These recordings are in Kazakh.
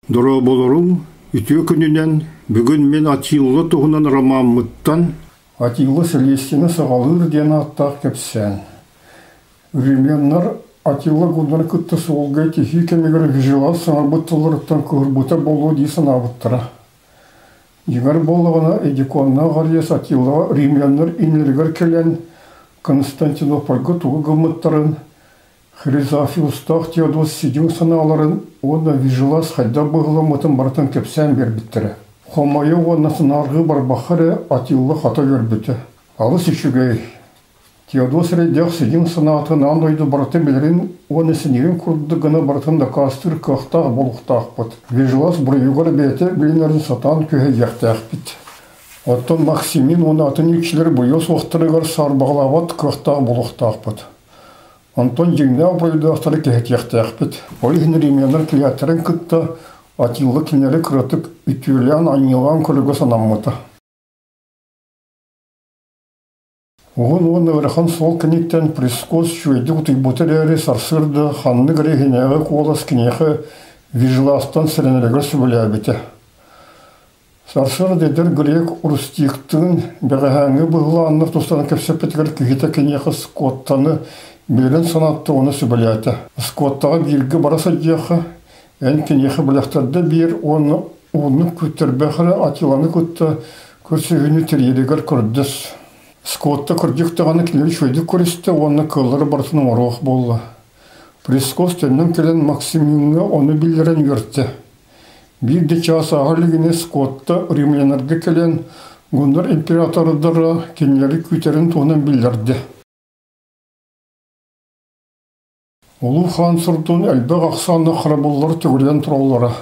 Дора болорун үтө күнүнен бүгүн мен Атилла туһунан романмыттан Атилла Селестина сагалыр ден аттак кепсен. Римляннар Атилла гундар кытты солгай тихи кемегер вижила саңарбыттылырыттан көрбута болу дейсін абыттыра. Егер болығына Эдиконна ғарияс Атилла римляннар инелгер келен Константинопольга туғы гымыттарын Хризофилустах Теодос сидим саналарын онна вижилас хайда бұғылы мұтын бартын кепсен бербіттірі. Хомайы онна сынарғы барбақыры Атилла хата көрбіті. Алыс ішігей. Теодос рейдех сидим санатын андойды бартын білерін оны сінерін күрді гына бартын да кастыр кықтақ болуқтақ бұд. Вижилас бұрыйығыр бәті білінерін сатан көе яқтақ біт. Оттон Максимин оны атын екшілер бұйыз оқтырығыр сарбағлават кықтақ болуқтақ бұд. Антон жеңнәу бұрыйды ақтары кәйт яқтақ біт. Олығын римлянар келеттерін күтті Атилла кенері күрітік үтілен айнылған күлігі санамыды. Оғын оны өріқан сол кенеттен прескоз шөйді ұтайбұтыр әрі сарсырды ханны грегенеғі қолас кенеғі вижластан сіренелігір сөбілі әбеті. Сарсыр дедір грек ұрыстиқтың бәғәңі бұғылы аннық тұстаны кәпсепетігір күйеті кенеғі скоттаны білген санатты оны сөбілі Скоттаға белгі бараса деқі ән кенеғі біліқтарды бер оны күттірбәқірі Атиланы күтті көрсігіні тірелігір күрдіс. Скотта күрдіктіғаны келер шөйді көрісті, оны кыллары бартының оруқ болды. Прескоз төннен келен Максиминға оны білдерін өртті. Bir de час ağırlığına Skot'ta rimlyanlarga kelen Gundar imperatorudara kendileri küterin toğunan bildirdi. Ulu Han Surdun elbaq aqsanlı xarabullar tügülen turallara.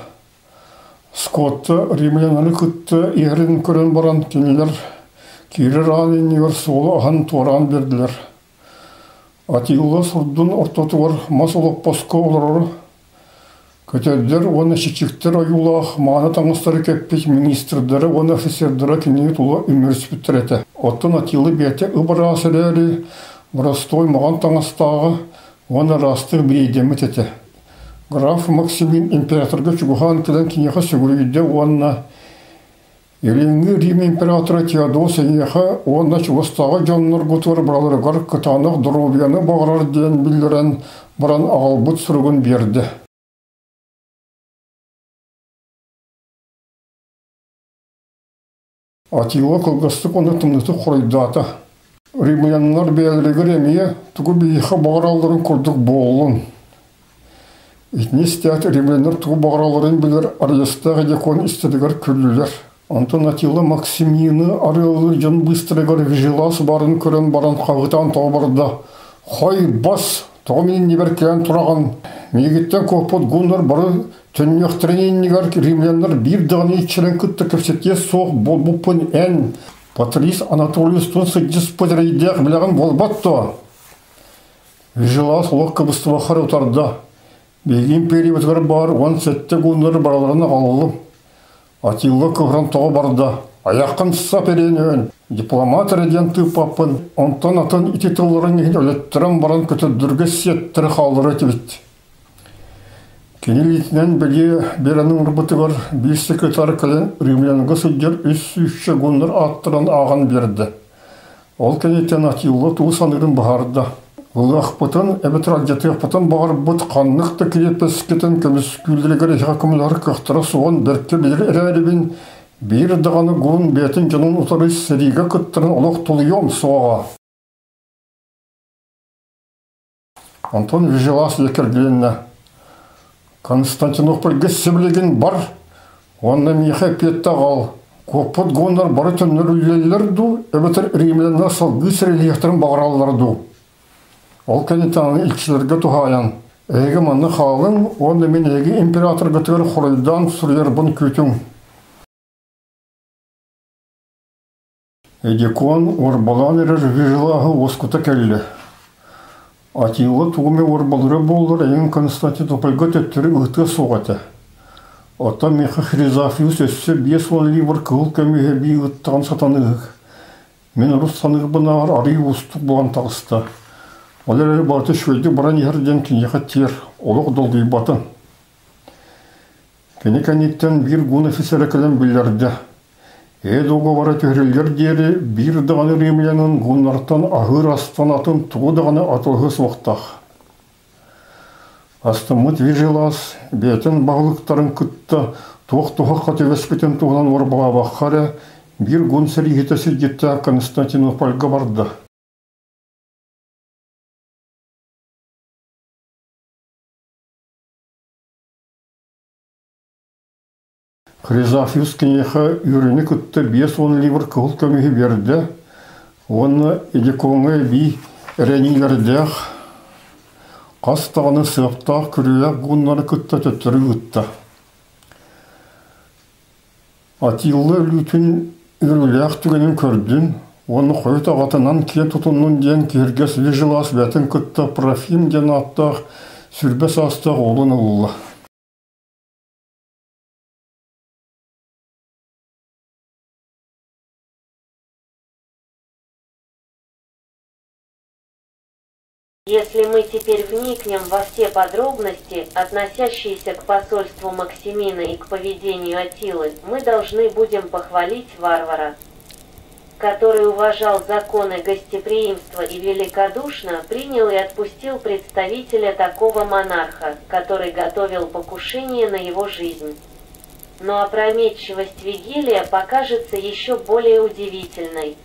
Skot'ta rimlyanları kıttı eğrin körün baran kendiler kiri rağın universolu ahan tuğran verdiler. Atilla Surdun ortatuvar masoluk posko oları Көтелдер, оны шекчіктер аюлақ, мағына таңыстары кәппек министрдері, оны офицердері кенеге тұлы үміріспіттір әті. Оттын Атилла бәті ұбыра сәрәрі, бұрастой маған таңыстағы, оны растық бірейдемет әті. Граф Максимин императорға чүгіған келен кенеге сөгірейді, оны Елеңі Рим императоры Теодос әйеқі, оны чүгістағы жанлар ғұтыр бұралырғар күтанық дұрубияны бағырар ден білдірен бұран ағалбұт сүргін берді. Атилла кылгыстык оны тымныты құрайдаты. Римлянлар бәлігір әмейе тұғы бейхі бағыраларын күрдік болуын. Итнестет римлянлар тұғы бағыраларын білер арестағы декон істедігір күлілер. Антон Атилла Максимины арылыр жан быстырығыр вижелас барын көрін баран қағытан тоғырды. Хой бас, тоғымен небір кән тұраған. Мегеттен көппот гундар бары Төннөқтіріненігер римлянлар бір дағаны ичерен күтті көпсетке соқ болбупын ән. Патрис Анатолиустун сыджыс pëдірейдеғ біліған болбатты. Вижелас олық кыбыстыва қар ұтарды. Бегі империятығыр бар, он сәтті гундар бараларына қалылы. Атилла күғран тоғы барды. Аяқын сап ерен өн. Дипломат реден тыпапын. Онтан атын итетілерін өлеттірін баран көтілдіргі сеттірі қалдыры тевітті. Кенелетінен бәле берінің ұрбытығыр бес секретары кәлен римлянғы сүлдер үш гундар аттырын аған берді. Ол кенеттен Атилла туы санырын бағарды. Ол ақпытын, әбет радиаты ақпытын бағар бұт қаннықты керепескетін көміс күлділігір еқакымылары көқтірі соғын біркі білір әрәлібін бір дағаны ғуын бәтін жынын ұтары сәрігі күттірін олық тұлыйон соға. Антон Вижелас екергеніне. Константинопольға сібілеген бар, онна меха петті қал. Көппіт ғондар бары түннір үлелерді, әбітір римлянлар салғы сіреліқтірін бағыраларды. Ол кәнетаны илчілерге тұхаян. Әйгі манны қалың, онда мен әйгі императорға түгір құрайдан сүрер бұн көтің. Эдикон орбалан әрі вижілағы оскута кәлі. Атилла туғыме орбалыры болдыр, әйін Константинопольға төттірі ұғытығы соғаты. Ота меқі Хризофилус өсі бес олы бір күл көмеге бей ұғыттаған сатанығық. Мен ұрыс санығы бұнағыр арый ұстық болған тағысты. Олар әрі барды шөлді баран ерден кенеға тер, олық долғый баты. Кенеканиттен бир гун офицера кэлэн билэрдэ. Эдуга бара төхрэлгэр диэри бир даганы римлянын гуннартан ахыр астанатын тугу даганы атылғы соқтақ. Астымыт вижелас, бетен бағылықтарын күтті, туық-туға қатевеспетен туғынан орбаға баққары, бир гун сәрігетесі детті Константинопольға барды. Хризафиус кенеха үріні күтті 5-10 ливр кығыл көмегі берді. Оны едекоңы би әрәнилердәқ, қастағаны сыптақ күріләк ғынлары күтті төттірі күтті. Атилы үлітін үріләқ түгенін көрдін. Оны қойт ағатынан ке тұтынның ден кергес вежілас бәтін күтті Профим ден аттақ сүрбәс астақ олын ұлы. Если мы теперь вникнем во все подробности, относящиеся к посольству Максимина и к поведению Аттилы, мы должны будем похвалить варвара, который уважал законы гостеприимства и великодушно принял и отпустил представителя такого монарха, который готовил покушение на его жизнь. Но опрометчивость Вигилия покажется еще более удивительной,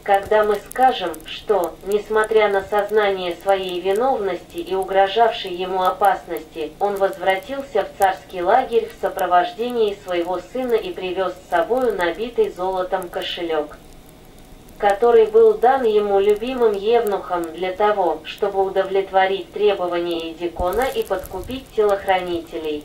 когда мы скажем, что, несмотря на сознание своей виновности и угрожавшей ему опасности, он возвратился в царский лагерь в сопровождении своего сына и привез с собою набитый золотом кошелек, который был дан ему любимым евнухом для того, чтобы удовлетворить требования Эдикона и подкупить телохранителей.